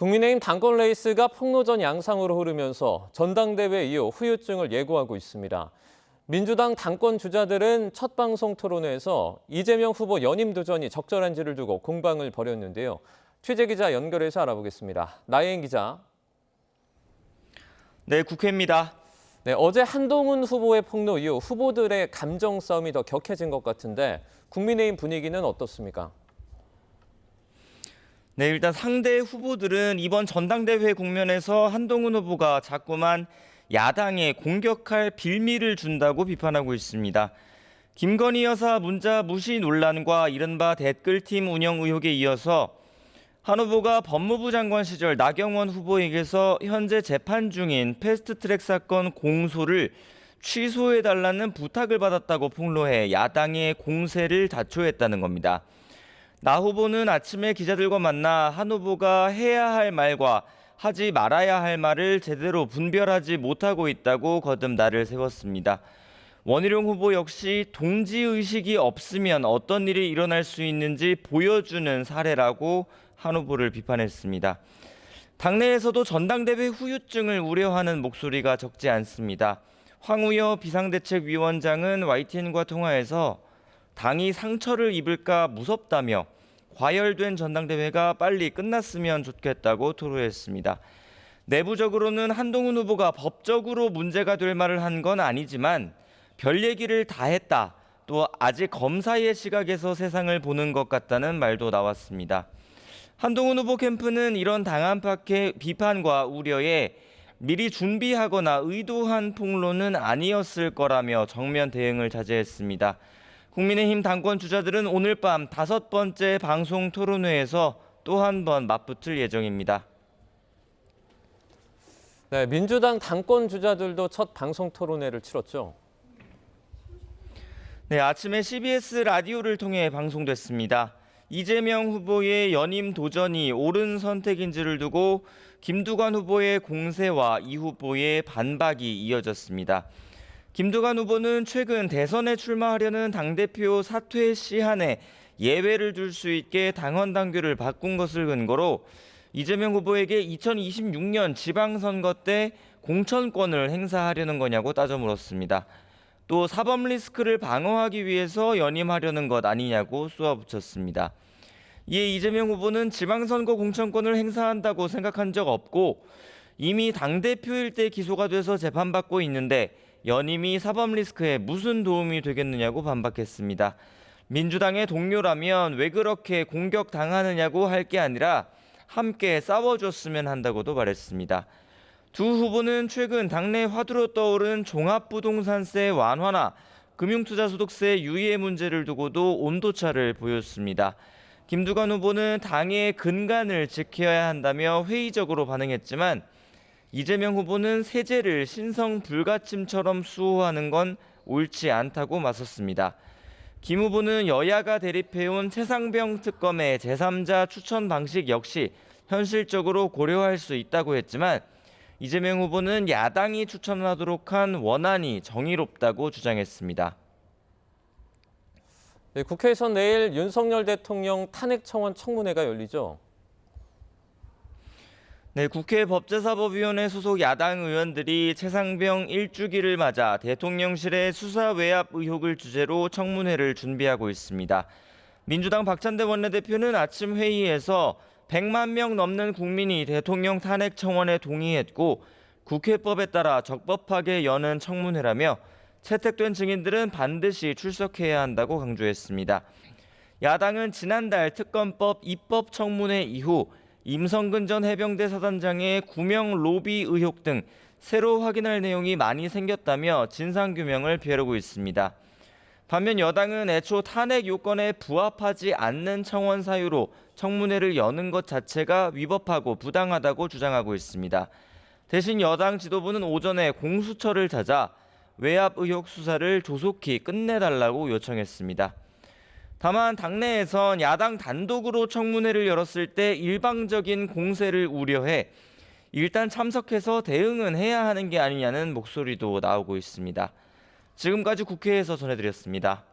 국민의힘 당권 레이스가 폭로전 양상으로 흐르면서 전당대회 이후 후유증을 예고하고 있습니다. 민주당 당권 주자들은 첫 방송 토론회에서 이재명 후보 연임 도전이 적절한지를 두고 공방을 벌였는데요. 취재기자 연결해서 알아보겠습니다. 나혜인 기자. 네, 국회입니다. 네, 어제 한동훈 후보의 폭로 이후 후보들의 감정 싸움이 더 격해진 것 같은데 국민의힘 분위기는 어떻습니까? 네, 일단 상대 후보들은 이번 전당대회 국면에서 한동훈 후보가 자꾸만 야당에 공격할 빌미를 준다고 비판하고 있습니다. 김건희 여사 문자 무시 논란과 이른바 댓글팀 운영 의혹에 이어서 한 후보가 법무부 장관 시절 나경원 후보에게서 현재 재판 중인 패스트트랙 사건 공소를 취소해달라는 부탁을 받았다고 폭로해 야당의 공세를 자초했다는 겁니다. 나 후보는 아침에 기자들과 만나 한 후보가 해야 할 말과 하지 말아야 할 말을 제대로 분별하지 못하고 있다고 거듭 날을 세웠습니다. 원희룡 후보 역시 동지의식이 없으면 어떤 일이 일어날 수 있는지 보여주는 사례라고 한 후보를 비판했습니다. 당내에서도 전당대회 후유증을 우려하는 목소리가 적지 않습니다. 황우여 비상대책위원장은 YTN과 통화에서 당이 상처를 입을까 무섭다며 과열된 전당대회가 빨리 끝났으면 좋겠다고 토로했습니다. 내부적으로는 한동훈 후보가 법적으로 문제가 될 말을 한 건 아니지만 별 얘기를 다 했다. 또 아직 검사의 시각에서 세상을 보는 것 같다는 말도 나왔습니다. 한동훈 후보 캠프는 이런 당 안팎의 비판과 우려에 미리 준비하거나 의도한 폭로는 아니었을 거라며 정면 대응을 자제했습니다. 국민의힘 당권 주자들은 오늘 밤 5번째 방송 토론회에서 또 한 번 맞붙을 예정입니다. 네, 민주당 당권 주자들도 첫 방송 토론회를 치렀죠. 네, 아침에 CBS 라디오를 통해 방송됐습니다. 이재명 후보의 연임 도전이 옳은 선택인지를 두고 김두관 후보의 공세와 이 후보의 반박이 이어졌습니다. 김두관 후보는 최근 대선에 출마하려는 당대표 사퇴 시한에 예외를 둘 수 있게 당헌 당규를 바꾼 것을 근거로 이재명 후보에게 2026년 지방선거 때 공천권을 행사하려는 거냐고 따져 물었습니다. 또 사법 리스크를 방어하기 위해서 연임하려는 것 아니냐고 쏘아붙였습니다. 이에 이재명 후보는 지방선거 공천권을 행사한다고 생각한 적 없고 이미 당대표일 때 기소가 돼서 재판받고 있는데 연임이 사법 리스크에 무슨 도움이 되겠느냐고 반박했습니다. 민주당의 동료라면 왜 그렇게 공격당하느냐고 할 게 아니라 함께 싸워줬으면 한다고도 말했습니다. 두 후보는 최근 당내 화두로 떠오른 종합부동산세 완화나 금융투자소득세 유예 문제를 두고도 온도차를 보였습니다. 김두관 후보는 당의 근간을 지켜야 한다며 회의적으로 반응했지만 이재명 후보는 세제를 신성 불가침처럼 수호하는 건 옳지 않다고 맞섰습니다. 김 후보는 여야가 대립해온 최상병 특검의 제3자 추천 방식 역시 현실적으로 고려할 수 있다고 했지만 이재명 후보는 야당이 추천하도록 한 원안이 정의롭다고 주장했습니다. 네, 국회에서 내일 윤석열 대통령 탄핵 청원 청문회가 열리죠. 네, 국회 법제사법위원회 소속 야당 의원들이 최상병 1주기를 맞아 대통령실의 수사 외압 의혹을 주제로 청문회를 준비하고 있습니다. 민주당 박찬대 원내대표는 아침 회의에서 100만 명 넘는 국민이 대통령 탄핵 청원에 동의했고 국회법에 따라 적법하게 여는 청문회라며 채택된 증인들은 반드시 출석해야 한다고 강조했습니다. 야당은 지난달 특검법 입법 청문회 이후 임성근 전 해병대 사단장의 구명 로비 의혹 등 새로 확인할 내용이 많이 생겼다며 진상규명을 벼르고 있습니다. 반면 여당은 애초 탄핵 요건에 부합하지 않는 청원 사유로 청문회를 여는 것 자체가 위법하고 부당하다고 주장하고 있습니다. 대신 여당 지도부는 오전에 공수처를 찾아 외압 의혹 수사를 조속히 끝내달라고 요청했습니다. 다만 당내에선 야당 단독으로 청문회를 열었을 때 일방적인 공세를 우려해 일단 참석해서 대응은 해야 하는 게 아니냐는 목소리도 나오고 있습니다. 지금까지 국회에서 전해드렸습니다.